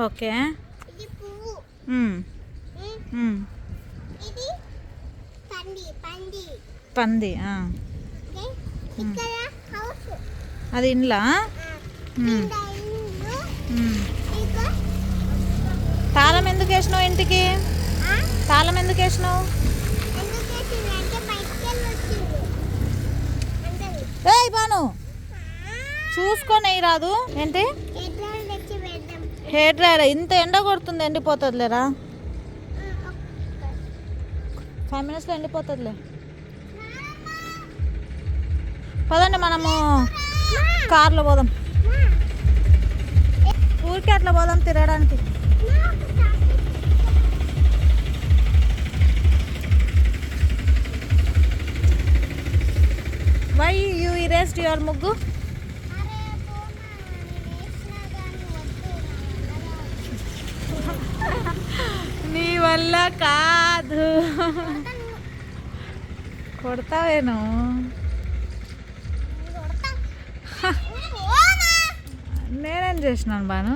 Okay. పంది. అది ఇండ్లా. తాళం ఎందుకు వేసినావు ఇంటికి? తాళం ఎందుకు వేసినావు? ఏయ్ బాను, చూసుకొని రాదు ఏంటి? Hair dryer. ఇంత ఎండ కొడుతుంది, ఎండిపోతుంది లేరా? 5 minutesలో ఎండిపోతుందిలే. పదండి మనము కార్లో పోదాం. ఊరికి అట్లా పోదాం తిరగడానికి. వై యూ ఇరేస్డ్ యువర్ ముగ్గు? నీ వల్ల కాదు. కొడతావేను. నేనేం చేసినాను బాను?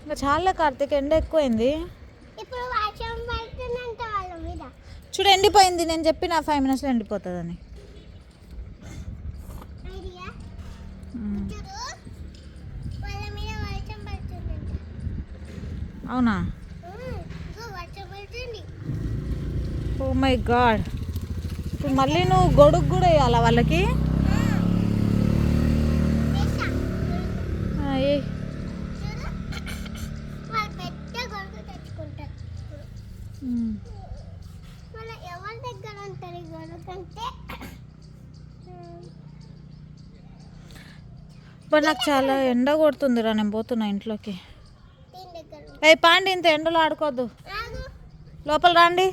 ఇంకా చాలా కార్తీక్, ఎండ ఎక్కువైంది. చూడు ఎండిపోయింది. నేను చెప్పిన 5 minutesలో ఎండిపోతుందని. అవునా? Oh my god. ఇప్పుడు మళ్ళీ నువ్వు గొడుగు కూడా వేయాలా వాళ్ళకి? ఇప్పుడు నాకు చాలా ఎండ కొడుతుందిరా, నేను పోతున్నా ఇంట్లోకి. అయ్యి పాండి, ఇంత ఎండలో ఆడుకోవద్దు. లోపల రండి.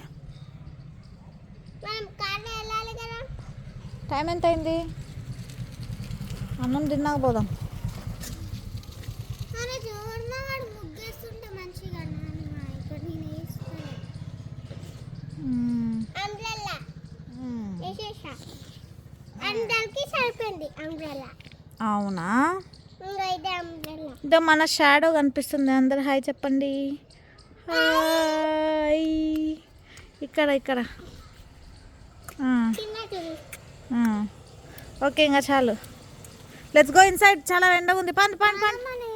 టైం ఎంత అయింది? అన్నం తిన్నాక పోదాం. అవునా? ఇదో మన షాడో కనిపిస్తుంది. అందరు హాయ్ చెప్పండి. హాయ్. ఇక్కడ ఇక్కడ. ఓకే ఇంకా చాలు. Let's go inside. చాలా ఎండ ఉంది. పండి పండి పండి.